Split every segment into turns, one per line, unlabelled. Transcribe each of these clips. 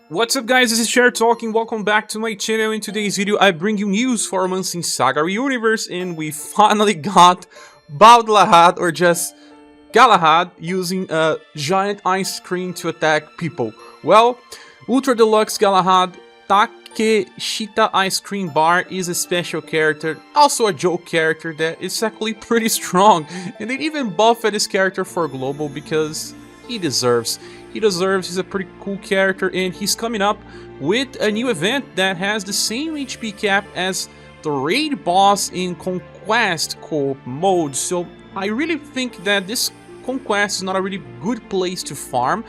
What's up guys, this is Cher talking, welcome back to my channel. In today's video I bring you news for months in SaGa Universe, and we finally got Galahad, or just Galahad, using a giant ice cream to attack people. Well, Ultra Deluxe Galahad Takeshita Ice Cream Bar is a special character, also a joke character that is actually pretty strong, and they even buffed this character for global because he deserves. He's a pretty cool character, and he's coming up with a new event that has the same HP cap as the raid boss in Conquest co-op mode. So I really think that this Conquest is not a really good place to farm.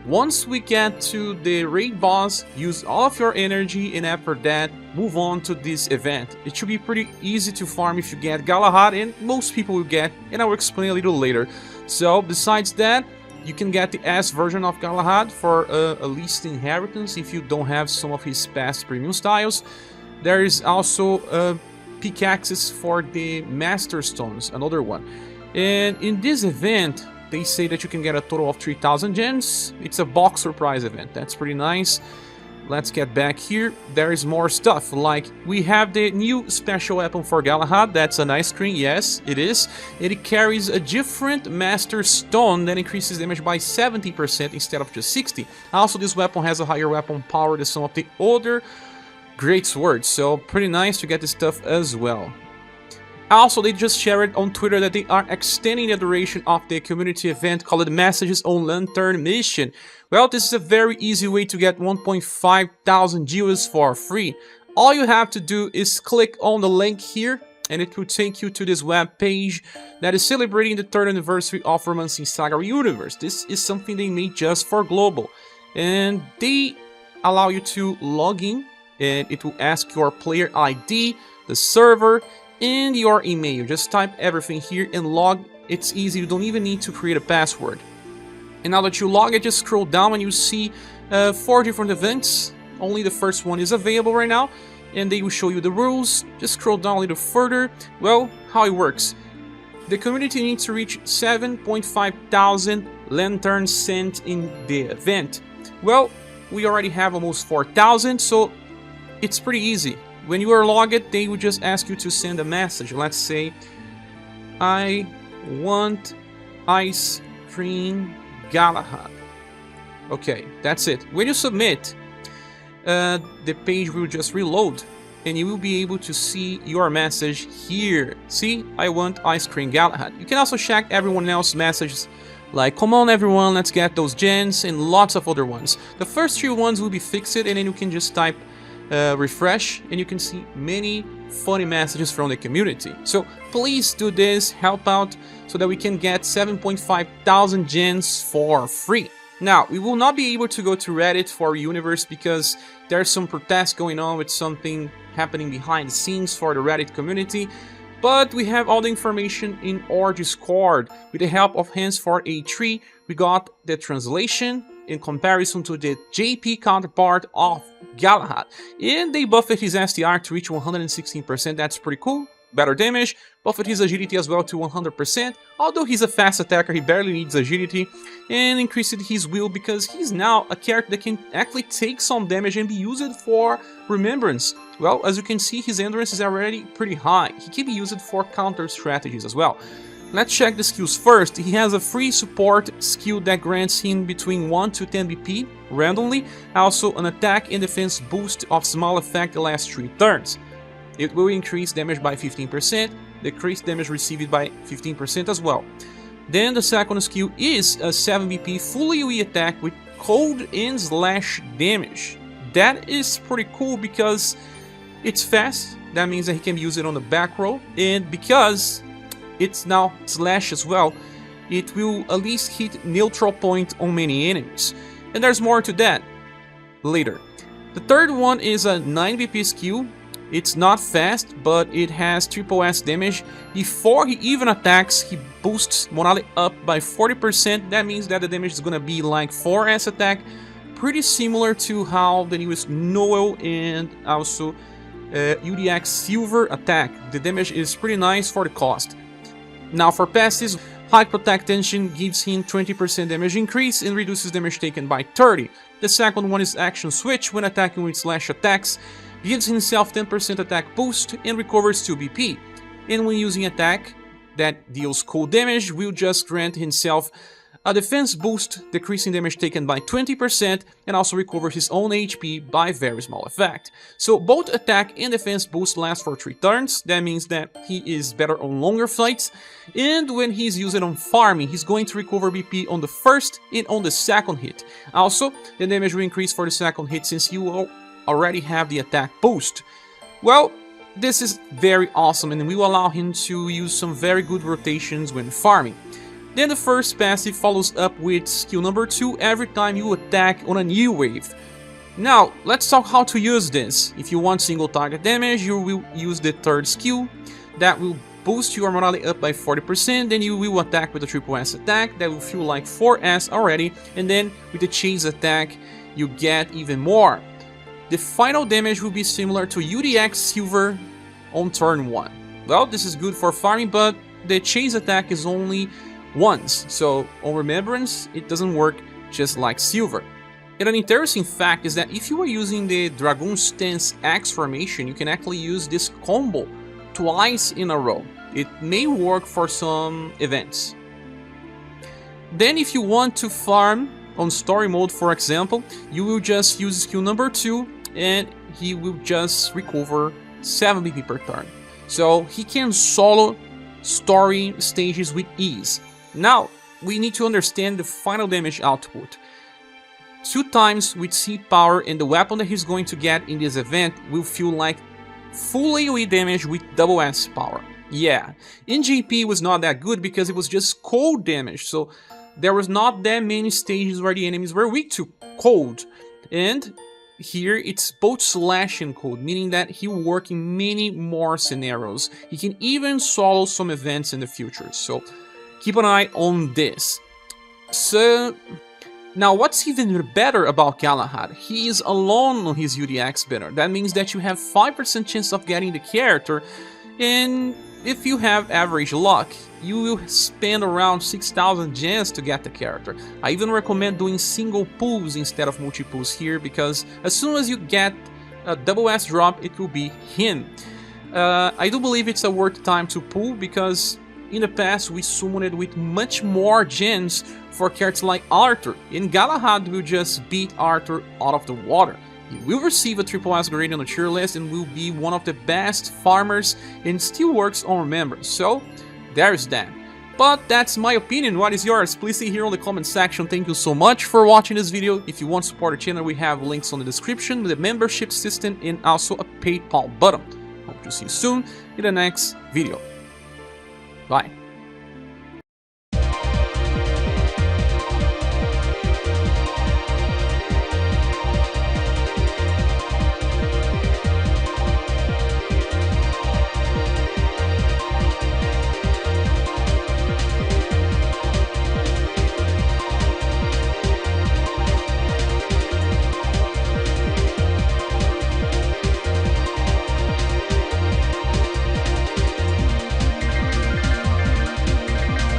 Once we get to the raid boss, use all of your energy, and after that move on to this event. It should be pretty easy to farm if you get Galahad, and most people will get, and I will explain a little later. So besides that, you can get the S version of Galahad for a least inheritance if you don't have some of his past premium styles. There is also pickaxes for the Master Stones, another one. And in this event, they say that you can get a total of 3,000 gems. It's a box surprise event, that's pretty nice. Let's get back here. There is more stuff, like we have the new special weapon for Galahad. That's an ice cream, yes, it is. It carries a different Master Stone that increases damage by 70% instead of just 60. Also, this weapon has a higher weapon power than some of the other great swords, so pretty nice to get this stuff as well. Also, they just shared on Twitter that they are extending the duration of the community event called Messages on Lantern Mission. Well, this is a very easy way to get 1.5 thousand geos for free. All you have to do is click on the link here, and it will take you to this web page that is celebrating the 3rd anniversary of Romance in SaGa Universe. This is something they made just for global, and they allow you to log in, and it will ask your player ID, the server, and your email. Just type everything here and log. It's easy, you don't even need to create a password. And now that you log it, just scroll down and you see 4 different events. Only the first one is available right now, and they will show you the rules. Just scroll down a little further. Well, how it works. The community needs to reach 7.5 thousand lanterns sent in the event. Well, we already have almost 4,000, so it's pretty easy. When you are logged, they will just ask you to send a message. Let's say, I want ice cream Galahad. Okay, that's it. When you submit, the page will just reload, and you will be able to see your message here. See, I want ice cream Galahad. You can also check everyone else's messages, like, come on everyone, let's get those gens, and lots of other ones. The first 3 ones will be fixed, and then you can just type refresh, and you can see many funny messages from the community. So please do this, help out, so that we can get 7.5 thousand gens for free. Now, we will not be able to go to Reddit for UniverSe because there's some protest going on with something happening behind the scenes for the Reddit community, but we have all the information in our Discord. With the help of Hands for A3, we got the translation in comparison to the JP counterpart of Galahad, and they buffed his STR to reach 116%. That's pretty cool. Better damage, buffed his agility as well to 100%. Although he's a fast attacker, he barely needs agility, and increased his will because he's now a character that can actually take some damage and be used for remembrance. Well, as you can see, his endurance is already pretty high. He can be used for counter strategies as well. Let's check the skills first. He has a free support skill that grants him between 1 to 10 BP randomly, also an attack and defense boost of small effect the last 3 turns. It will increase damage by 15%, decrease damage received by 15% as well. Then the second skill is a 7 BP full AoE attack with cold and slash damage. That is pretty cool because it's fast, that means that he can use it on the back row, and because it's now slash as well, it will at least hit neutral point on many enemies. And there's more to that later. The third one is a 9 BP skill. It's not fast, but it has triple S damage. Before he even attacks, he boosts morale up by 40%. That means that the damage is gonna be like 4S attack, pretty similar to how the newest Noel and also UDX Silver attack. The damage is pretty nice for the cost. Now for passives, High Protect Tension gives him 20% damage increase and reduces damage taken by 30. The second one is Action Switch. When attacking with slash attacks, gives himself 10% attack boost and recovers 2 BP. And when using attack that deals cold damage, will just grant himself a defense boost, decreasing damage taken by 20% and also recover his own HP by very small effect. So both attack and defense boost last for 3 turns. That means that he is better on longer fights, and when he's used on farming, he's going to recover BP on the first and on the second hit. Also, the damage will increase for the second hit since you will already have the attack boost. Well, this is very awesome and will allow him to use some very good rotations when farming. Then the first passive follows up with skill number 2 every time you attack on a new wave. Now, let's talk how to use this. If you want single target damage, you will use the third skill. That will boost your morale up by 40%, then you will attack with a triple S attack, that will feel like 4S already, and then with the chase attack, you get even more. The final damage will be similar to UDX Silver on turn 1. Well, this is good for farming, but the chase attack is only once, so on Remembrance it doesn't work just like Silver. And an interesting fact is that if you are using the Dragon Stance X formation, you can actually use this combo twice in a row. It may work for some events. Then if you want to farm on story mode, for example, you will just use skill number 2 and he will just recover 7 BP per turn. So he can solo story stages with ease. Now, we need to understand the final damage output. 2 times with C power, and the weapon that he's going to get in this event will feel like full AoE damage with double S power. Yeah, in GP was not that good because it was just cold damage, so there was not that many stages where the enemies were weak to cold. And here it's both slash and cold, meaning that he will work in many more scenarios. He can even solo some events in the future, so keep an eye on this. So, now what's even better about Galahad? He is alone on his UDX banner. That means that you have 5% chance of getting the character, and if you have average luck, you will spend around 6,000 gems to get the character. I even recommend doing single pulls instead of multi-pulls here, because as soon as you get a double S drop, it will be him. I do believe it's a worth time to pull, because in the past we summoned with much more gems for characters like Arthur, and Galahad will just beat Arthur out of the water. He will receive a triple S grade on the tier list and will be one of the best farmers and still works on Remembrance. So there's that. But that's my opinion. What is yours? Please say here on the comment section. Thank you so much for watching this video. If you want to support the channel, we have links on the description, the membership system, and also a PayPal button. Hope to see you soon in the next video. Bye.